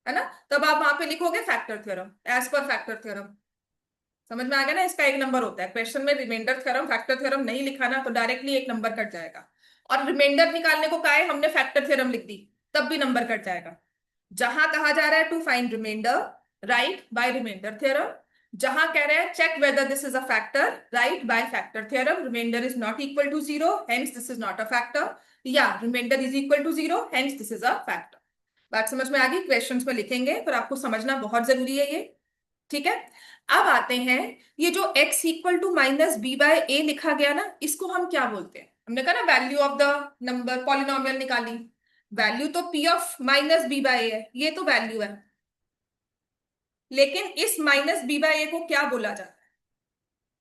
है ना, तब आप वहां पे लिखोगे factor theorem, as per factor theorem. समझ में आ गया ना, इसका एक नंबर होता है, क्वेश्चन में रिमाइंडर थ्योरम फैक्टर थ्योरम नहीं लिखा ना तो डायरेक्टली एक नंबर कट जाएगा। और रिमाइंडर निकालने को कहा है हमने फैक्टर थ्योरम लिख दी, तब भी नंबर कट जाएगा। जहां कहा जा रहा है to find remainder, right by remainder theorem, जहां कह रहे हैं check whether this is a factor, right by factor theorem, remainder is not equal to zero hence this is not a factor, या remainder is equal to zero hence this is a factor. बात समझ में आ गई, क्वेश्चंस में लिखेंगे पर आपको समझना बहुत जरूरी है ये, ठीक है। अब आते हैं, ये जो x equal to minus B by a लिखा गया ना, इसको हम क्या बोलते हैं, हमने कहा ना value of the number polynomial निकाली, वैल्यू तो p of minus B by a है, ये तो वैल्यू है, लेकिन इस माइनस बी बाय ए को क्या बोला जाता है,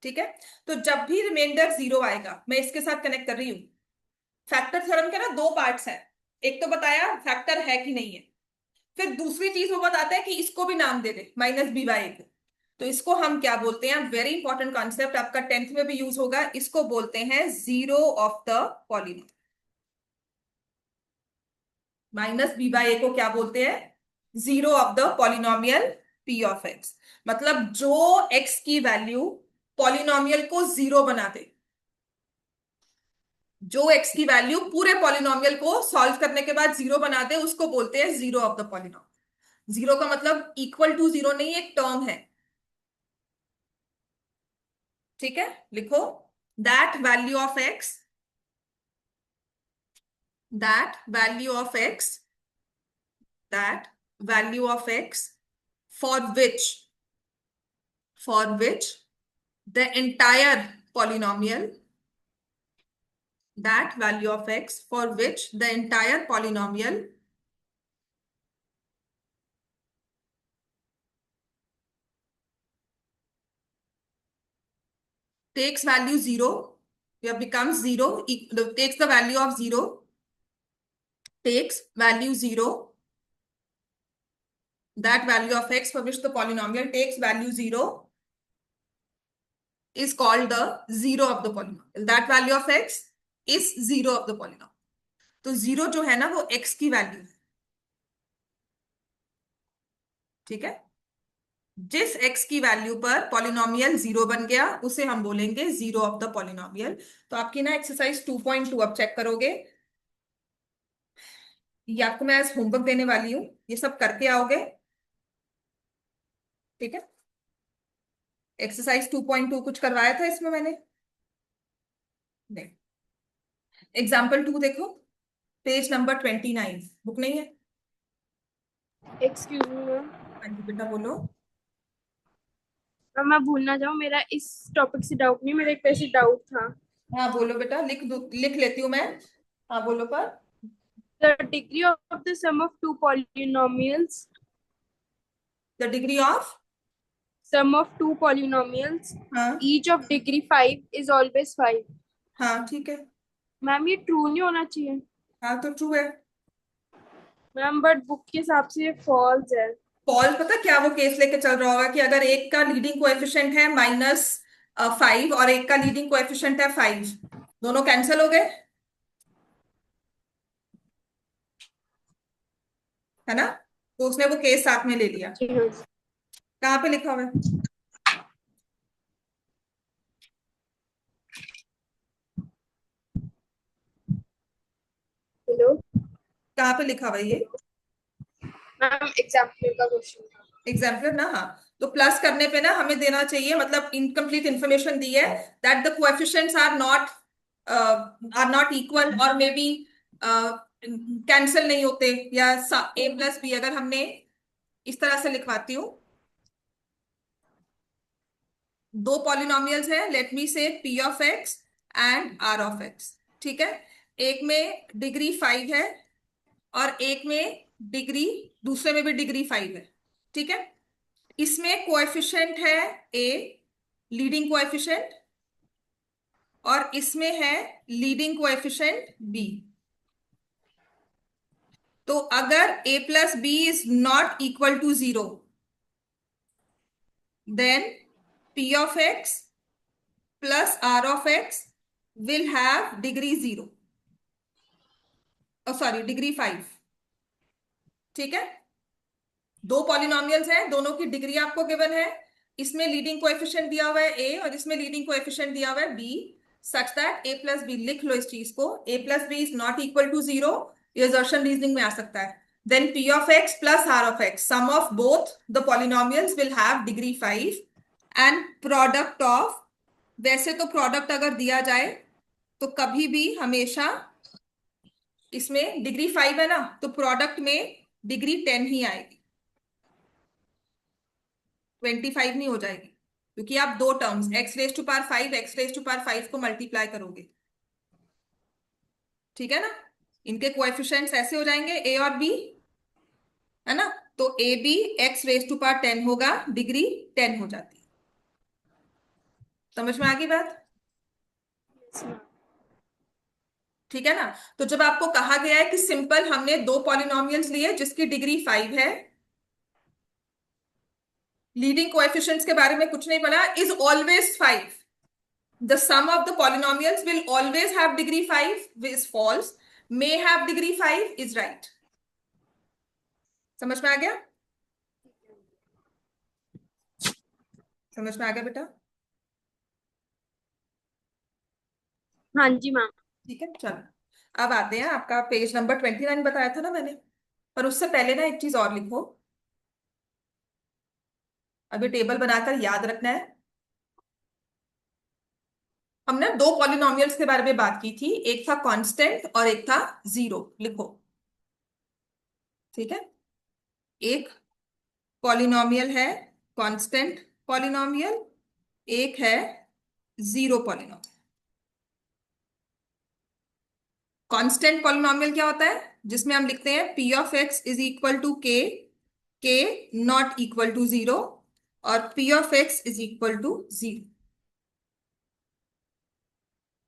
ठीक है। तो जब भी रिमाइंडर जीरो आएगा, मैं इसके साथ कनेक्ट कर रही हूं, फैक्टर थ्योरम के ना दो पार्ट्स हैं, एक तो बताया फैक्टर है कि नहीं है, फिर दूसरी चीज वो बताता है कि इसको भी नाम दे दे माइनस बी बाय ए को, तो इसको हम क्या बोलते हैं, वेरी इंपॉर्टेंट कॉन्सेप्ट, आपका टेंथ में भी यूज होगा, इसको बोलते हैं zero of the polynomial. Minus B by a को क्या बोलते हैं, zero of the polynomial p of x, मतलब जो एक्स की वैल्यू पॉलिनोमियल को जीरो बना दे, जो एक्स की वैल्यू पूरे पॉलिनोमियल को सॉल्व करने के बाद जीरो बना दे, उसको बोलते हैं zero of the polynomial. Zero का मतलब इक्वल टू जीरो नहीं, एक टर्म है, ठीक है, लिखो that value of x, that value of x, that value of x for which the entire polynomial, that value of x for which the entire polynomial takes value 0, yeah, becomes 0, takes the value of 0, takes value 0, that value of x for which the polynomial takes value 0 is called the 0 of the polynomial. That value of x is 0 of the polynomial. तो 0 जो है ना वो x की वैल्यू है, ठीक है। जिस x की वैल्यू पर पॉलिनोमियल 0 बन गया उसे हम बोलेंगे 0 ऑफ द पॉलिनोमियल। तो आपकी ना एक्सरसाइज 2.2 अब चेक करोगे, ये आपको मैं आज होमवर्क देने वाली हूँ, ये सब करके आओगे, ठीक है। एक्सरसाइज 2.2 कुछ करवाया था इसमें मैंने? नहीं। एग्जाम्पल 2 देखो, पेज नंबर 29, बुक नहीं है? Excuse me ma'am. हाँ जी बेटा बोलो। मैं भूल ना जाऊँ, मेरा इस टॉपिक से डाउट नहीं, मेरा एक वैसे डाउट था। हाँ बोलो बेटा, लिख लेती हूँ मैं। हाँ बोलो पर। The degree of the sum of two polynomials, the degree of, sum of two polynomials हाँ each of degree 5 is always 5। हाँ ठीक है। मैम ये ट्रू नहीं होना चाहिए हाँ तो ट्रू है। मैम, बट बुक के हिसाब से फॉल्स है। पॉल पता क्या वो केस लेके चल रहा होगा कि अगर एक का लीडिंग कोएफिशिएंट है -5 और एक का लीडिंग कोएफिशिएंट है 5, दोनों कैंसिल हो गए, है ना। तो उसने वो केस साथ में ले लिया। जी हाँ। कहाँ पे लिखा हुआ है? हेलो कहाँ पे लिखा हुआ है ये? मैम, एग्जाम्पल का क्वेश्चन था। एग्जाम्पलर ना, हाँ। तो प्लस करने पे ना हमें देना चाहिए, मतलब इनकम्प्लीट इंफॉर्मेशन दी है that the coefficients are not equal और मे बी कैंसिल नहीं होते, या a+b अगर हमने इस तरह से लिखवाती हूँ, दो पॉलिनोमियल्स हैं, लेट मी से p of x and r of x, ठीक है। एक में डिग्री 5 है और एक में डिग्री, दूसरे में भी डिग्री 5 है, ठीक है। इसमें कोएफिशिएंट है a, लीडिंग कोएफिशिएंट, और इसमें है लीडिंग कोएफिशिएंट b। तो अगर a+b is not equal to 0, then p of x plus r of x will have degree 0, sorry degree 5, ठीक है। दो पॉलिनोमियल्स हैं, दोनों की डिग्री आपको गिवन है, इसमें लीडिंग कोएफिशिएंट दिया हुआ है a और इसमें लीडिंग कोएफिशिएंट दिया हुआ है b, सच दैट a+b, लिख लो इस चीज को, a+b is not equal to 0, ये असर्शन रीजनिंग में आ सकता है। Then p of x plus r of x, sum of both the polynomials will have degree 5 and product of, वैसे तो प्रोडक्ट अगर दिया जाए तो कभी भी हमेशा इसमें डिग्री 5 है ना, तो प्रोडक्ट में डिग्री 10 ही आएगी, 25 नहीं हो जाएगी, क्योंकि आप दो टर्म्स x⁵5 x⁵5 को मल्टीप्लाई करोगे, ठीक है ना। इनके कोएफिशिएंट्स ऐसे हो जाएंगे a और b, है ना। तो ए बी x⁻10 होगा, डिग्री 10 हो जाती है। समझ में आ गई बात? ठीक है ना। तो जब आपको कहा गया है कि सिंपल हमने दो पॉलिनोमियल्स लिए जिसकी डिग्री 5 है, लीडिंग कोएफिशिएंट्स के बारे में कुछ नहीं पढ़ा, is always 5, the sum of the polynomials will always have degree 5 is false, may have degree 5 is right। समझ में आ गया? समझ में आ गया बेटा? हाँ जी मैम। ठीक है चलो, अब आते हैं, आपका पेज नंबर 29 बताया था ना मैंने, पर उससे पहले ना एक चीज और लिखो, अभी टेबल बनाकर याद रखना है। हमने दो पॉलिनोमियल्स के बारे में बात की थी, एक था कांस्टेंट और एक था 0, लिखो, ठीक है। एक पॉलिनोमियल है कांस्टेंट पॉलिनोमियल, एक है 0 पॉलिनोमियल। कांस्टेंट पॉलिनोमियल क्या होता है? जिसमें हम लिखते हैं p of x is equal to k not equal to 0 और p of x is equal to 0।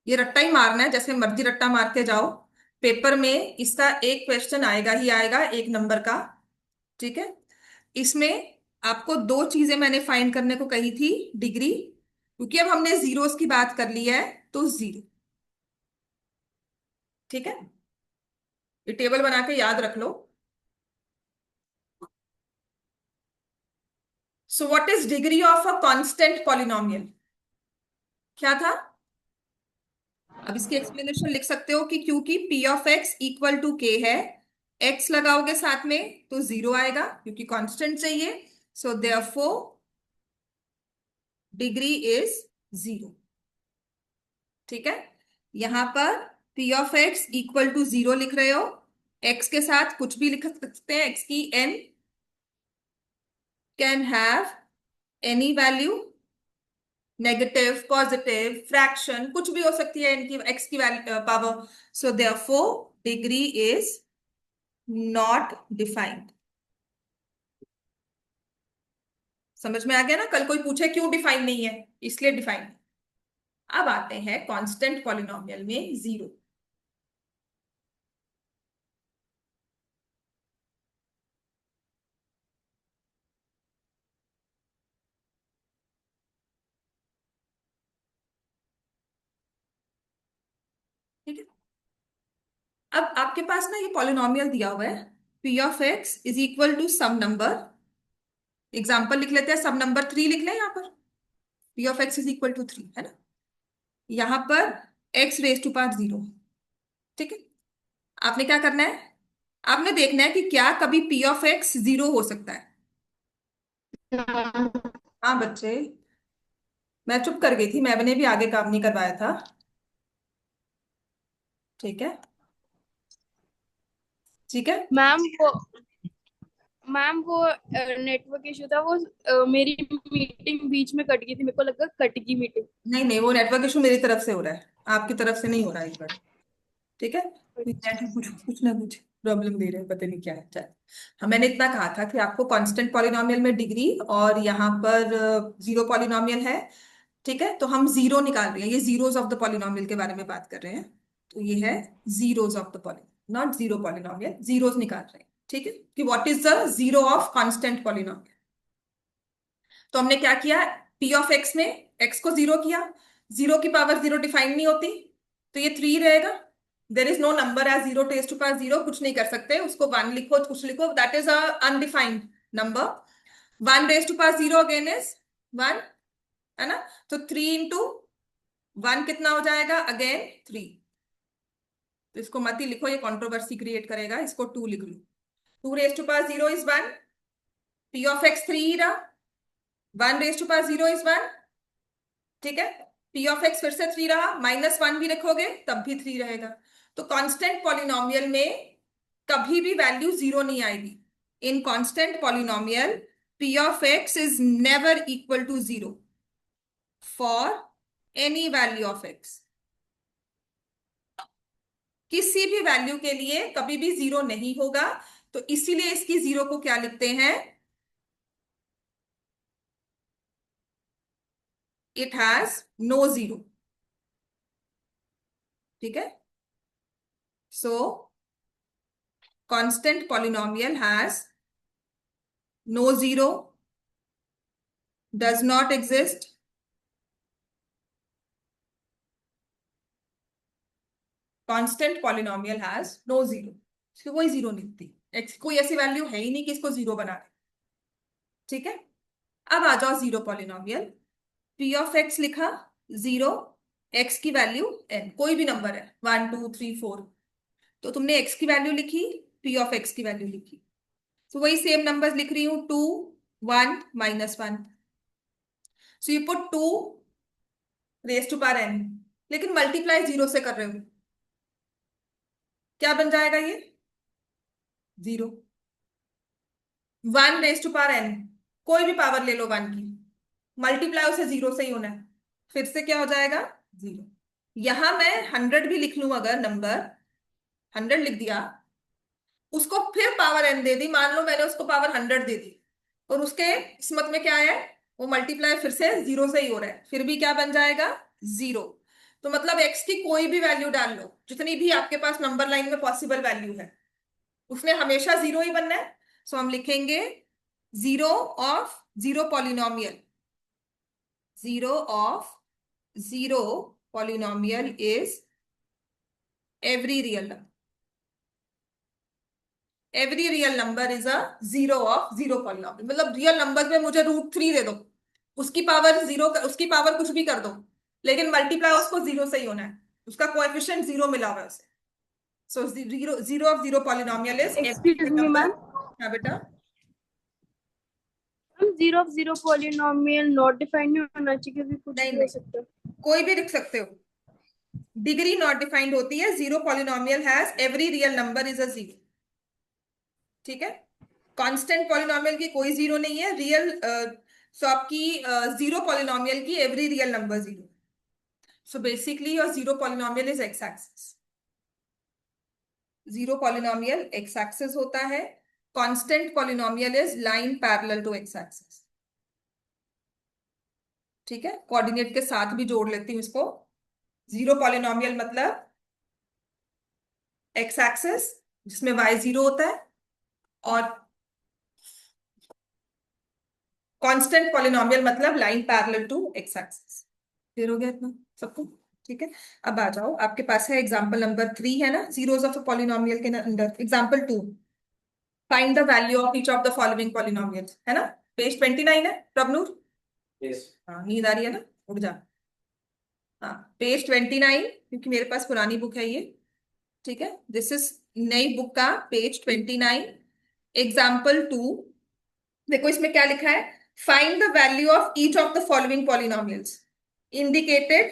ये रट्टा ही मारना है, जैसे मर्जी रट्टा मारते जाओ। पेपर में इसका एक क्वेश्चन आएगा ही आएगा, एक नंबर का। ठीक है। इसमें आपको दो चीजें मैंने फाइंड करने को कही थी। डिग्री, क्योंकि अब हमने जीरोस की बात कर ली है, तो जीरो। ठीक है, ये टेबल बना के याद रख लो। So what is degree of a constant polynomial? क्या था? अब इसकी एक्सप्लेनेशन लिख सकते हो कि क्योंकि P of X equal to K है, एक्स लगाओगे साथ में तो जीरो आएगा, क्योंकि कांस्टेंट चाहिए। So therefore degree is zero. ठीक है। यहां पर P of X equal to zero लिख रहे हो, एक्स के साथ कुछ भी लिख सकते हैं, एक्स की N can have any value, negative, positive, fraction, कुछ भी हो सकती है इनकी, एक्स की power. So therefore degree is not defined. समझ में आ गया ना? कल कोई पूछे क्यों डिफाइन नहीं है, इसलिए डिफाइन। अब आते हैं कांस्टेंट पॉलिनोमियल में जीरो। ठीक है। अब आपके पास ना ये पॉलिनोमियल दिया हुआ है, P of x is equal to some number. Example लिख लेते हैं, सम नंबर थ्री लिख लें यहाँ पर। P of x is equal to three, है ना? यहाँ पर X raise to power zero. ठीक है। आपने क्या करना है? आपने देखना है कि क्या कभी पी ऑफ एक्स जीरो हो सकता है। हाँ। हाँ बच्चे, मैं चुप कर गई थी, मैंने भी आगे काम नहीं करवाया था। ठीक है। ठीक है। मैम वो नेटवर्क इशू था, वो मेरी मीटिंग बीच में कट गई थी, मेरे को लगा कट गई मीटिंग। नहीं नहीं, वो नेटवर्क इशू मेरी तरफ से हो रहा है, आपकी तरफ से नहीं हो रहा है इस बार। ठीक है। कुछ कुछ ना कुछ प्रॉब्लम दे रहे हैं, पता नहीं क्या है। चल, हाँ, मैंने इतना कहा था कि आपको कांस्टेंट पॉलिनोमियल में डिग्री, और यहाँ पर जीरो पॉलिनोमियल है। ठीक है, तो हम जीरो निकाल रहे हैं, ये जीरोस ऑफ द पॉलिनोमियल के बारे में बात कर रहे हैं। तो ये है zeros of the polynomial, not zero polynomial, zeros निकाल रहे हैं। ठीक है, कि what is the zero of constant polynomial. तो हमने क्या किया, पी ऑफ एक्स में एक्स को जीरो किया। जीरो की पावर जीरो डिफाइन नहीं होती, तो ये थ्री रहेगा। There is no number as zero test to power zero, कुछ नहीं कर सकते उसको, वन लिखो कुछ लिखो, that is a undefined number. One raise to power zero again is one, है ना? तो थ्री इंटू वन कितना हो जाएगा, अगेन थ्री। तो इसको मत ही लिखो, ये कंट्रोवर्सी क्रिएट करेगा, इसको टू लिख लो। Two raise to power zero is one, p of x three रहा, one raise to power zero is one. ठीक है, पी ऑफ एक्स फिर से थ्री रहा, माइनस वन भी रखोगे तब भी थ्री रहेगा। तो कांस्टेंट पॉलिनोमियल में कभी भी वैल्यू जीरो नहीं आएगी। In constant polynomial p of x is never equal to zero for any value of x. किसी भी वैल्यू के लिए कभी भी जीरो नहीं होगा। तो इसीलिए इसकी जीरो को क्या लिखते हैं, इट हैज नो जीरो। ठीक है। So constant polynomial has no zero, does not exist, constant polynomial has no zero। इसकी कोई जीरो नहीं थी, एक्स कोई ऐसी वैल्यू है ही नहीं कि इसको जीरो बना दे। ठीक है। अब आ जाओ zero polynomial. P of x लिखा, जीरो, एक्स की वैल्यू एन, कोई भी नंबर है, वन टू थ्री फोर। तो तुमने एक्स की वैल्यू लिखी, पी ऑफ एक्स की वैल्यू लिखी। तो वही सेम नंबर्स लिख रही हूं, two, one, minus one. So you put two raise to power N, लेकिन मल्टीप्लाई जीरो से कर रहे हो, क्या बन जाएगा ये, zero. One raise to power N, कोई भी पावर ले लो वन की, मल्टीप्लाई उसे जीरो से ही होना है, फिर से क्या हो जाएगा, जीरो। यहां मैं हंड्रेड भी लिख लूं, अगर नंबर हंड्रेड लिख दिया, उसको फिर पावर एन दे दी, मान लो मैंने उसको पावर हंड्रेड दे दी, और उसके किस्मत में क्या है, वो मल्टीप्लाई फिर से जीरो से ही हो रहा है, फिर भी क्या बन जाएगा, जीरो। तो मतलब एक्स की कोई भी वैल्यू डाल लो, जितनी भी आपके पास नंबर लाइन में पॉसिबल वैल्यू है, उसने हमेशा जीरो ही बनना है। सो हम लिखेंगे zero of zero polynomial, zero of zero polynomial is every real number, every real number is a zero of zero polynomial. मतलब रियल नंबर में मुझे √3 दे दो, उसकी पावर जीरो, उसकी पावर कुछ भी कर दो, लेकिन मल्टीप्लाई उसको जीरो से ही होना है, उसका कोएफिशिएंट जीरो मिला हुआ है उसे। So zero, zero of zero polynomial is every excuse real me number. Ma'am, हाँ बेटा। हम zero of zero polynomial not defined नहीं होना चाहिए क्योंकि कुछ नहीं भी हो नहीं, सकता है। कोई भी लिख सकते हो, डिग्री नॉट डिफाइंड होती है। Zero polynomial has every real number is a zero, ठीक है। कांस्टेंट पॉलिनोमियल की कोई जीरो नहीं है, रियल। सो आपकी जीरो पॉलिनोमियल की every real number zero. So basically your zero polynomial is X axis, zero polynomial X axis होता है। Constant polynomial is line parallel to X axis, ठीक है। कोऑर्डिनेट के साथ भी जोड़ लेती हूँ इसको। जीरो पॉलिनोमियल मतलब एक्स एक्सिस जिसमें वाई जीरो होता है, और कांस्टेंट पॉलिनोमियल मतलब line parallel to X axis. Clear हो गया इतना सबको? ठीक है। अब आ जाओ, आपके पास है एग्जांपल नंबर 3 है ना, जीरोस ऑफ अ पॉलिनोमियल के अंदर। Example 2, find the value of each of the following polynomials, है ना। पेज 29 है प्रभनूर। यस। हाँ, नींद आ रही है ना, उठ जा। हाँ, पेज 29, क्योंकि मेरे पास पुरानी बुक है ये, ठीक है। दिस इज नई बुक का पेज 29, एग्जाम्पल 2। देखो इसमें क्या लिखा है, find the value of each of the following polynomials indicated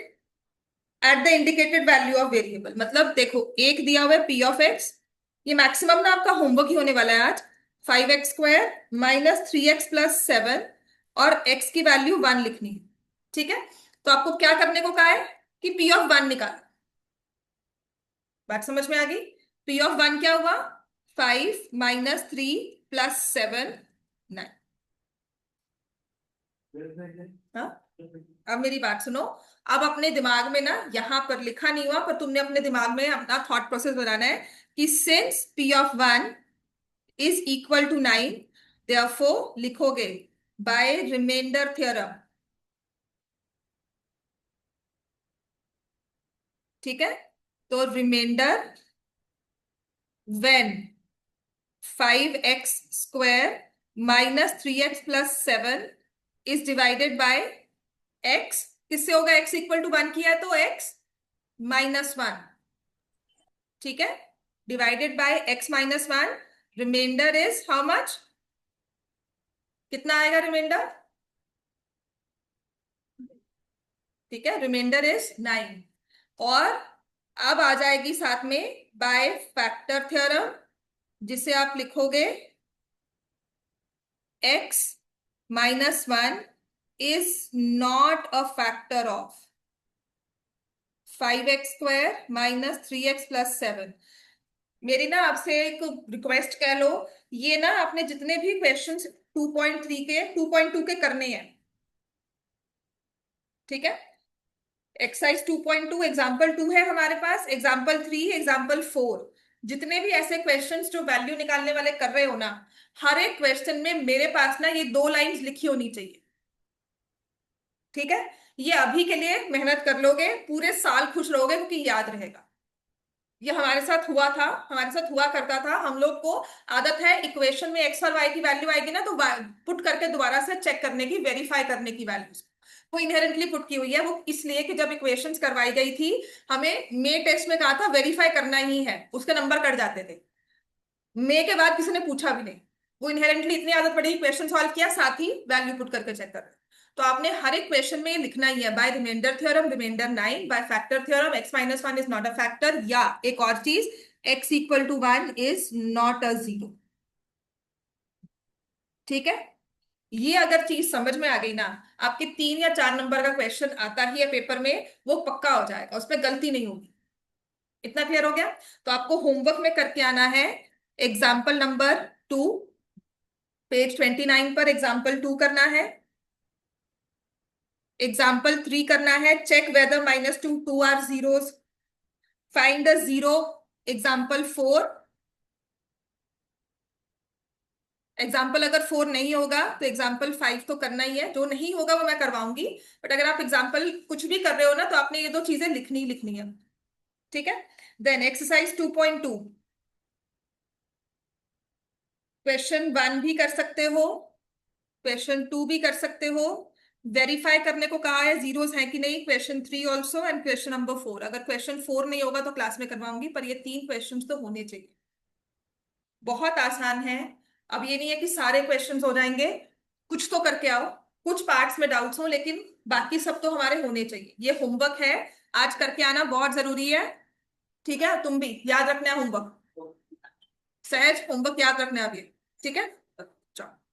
at the indicated value of variable. मतलब देखो, एक दिया हुआ है पी ऑफ एक्स, ये मैक्सिमम ना आपका होमवर्क ही होने वाला है आज। 5x² माइनस 3x+7, और x की वैल्यू 1 लिखनी है, ठीक है। तो आपको क्या करने को कहा है कि पी ऑफ 1 निकाल। बात समझ में आ गई? पी ऑफ 1 क्या हुआ, 5 माइनस 3+7, 9। हाँ, अब मेरी बात सुनो। अब अपने दिमाग में ना, यहां पर लिखा नहीं हुआ पर तुमने अपने दिमाग में अपना थॉट प्रोसेस बनाना है कि since P of 1 is equal to 9, therefore लिखोगे बाय रिमाइंडर थ्योरम, ठीक है। तो remainder when 5x² minus 3x+7 is divided by x, किससे होगा, x इक्वल टू 1 किया है तो x-1, ठीक है, divided by x-1। Remainder is how much, कितना आएगा रिमाइंडर, ठीक है, रिमाइंडर इज 9। और अब आ जाएगी साथ में बाय फैक्टर थ्योरम, जिसे आप लिखोगे x-1 is not a factor of 5x² minus 3x+7। मेरी ना आपसे एक रिक्वेस्ट कह लो, ये ना आपने जितने भी क्वेश्चंस 2.3 के 2.2 के करने हैं, ठीक है। एक्सरसाइज 2.2 एग्जाम्पल 2 है हमारे पास, एग्जाम्पल 3, एग्जाम्पल 4, जितने भी ऐसे क्वेश्चंस जो वैल्यू निकालने वाले कर रहे हो ना, हर एक क्वेश्चन में मेरे पास ना ये 2 लाइंस लिखी होनी चाहिए, ठीक है। ये अभी के लिए मेहनत कर लोगे, पूरे साल खुश रहोगे क्योंकि याद रहेगा। ये हमारे साथ हुआ था, हमारे साथ हुआ करता था। हम लोग को आदत है, इक्वेशन में एक्स और वाई की वैल्यू आएगी ना तो पुट करके दोबारा से चेक करने की, वेरीफाई करने की वैल्यूज वो इनहेरेंटली पुट की हुई है। वो इसलिए कि जब इक्वेशंस करवाई गई थी, हमें मे टेस्ट में कहा था वेरीफाई करना ही है, उसके नंबर कट जाते थे। मे के बाद किसी ने पूछा भी नहीं, वो इनहेरेंटली इतनी आदत पड़ी, क्वेश्चन सॉल्व किया साथ ही वैल्यू पुट करके चेक कर। तो आपने हर एक क्वेश्चन में लिखना ही है by remainder theorem, remainder 9, by factor theorem, x-1 is not a factor, या एक और चीज, x=1 is not a zero, ठीक है। ये अगर चीज समझ में आ गई ना, आपके 3 या 4 नंबर का क्वेश्चन आता ही है पेपर में, वो पक्का हो जाएगा, उसमें गलती नहीं होगी। इतना क्लियर हो गया? तो आपको होमवर्क में करके आना है एग्जाम्पल नंबर 2, पेज 29 पर एग्जाम्पल 2 करना है। एग्जाम्पल 3 करना है, check whether -2 are zeros, find the zero. Example 4, example अगर 4 नहीं होगा तो एग्जाम्पल 5 तो करना ही है, जो नहीं होगा वो मैं करवाऊंगी। बट अगर आप एग्जाम्पल कुछ भी कर रहे हो ना, तो आपने ये दो चीजें लिखनी ही लिखनी है। ठीक है। देन एक्सरसाइज 2.2, क्वेश्चन 1 भी कर सकते हो, क्वेश्चन 2 भी कर सकते हो। वेरीफाई करने को कहा है जीरोस है कि नहीं, question 3 also and question number 4। अगर क्वेश्चन 4 नहीं होगा तो क्लास में करवाऊंगी, पर ये 3 क्वेश्चन तो होने चाहिए। बहुत आसान है। अब ये नहीं है कि सारे क्वेश्चंस हो जाएंगे, कुछ तो करके आओ, कुछ पार्ट्स में डाउट्स हो, लेकिन बाकी सब तो हमारे होने चाहिए। ये होमवर्क है, आज करके आना बहुत जरूरी है। ठीक है, तुम भी याद रखना है होमवर्क। सहज होमवर्क याद रखना है अभी। ठीक है, चलो।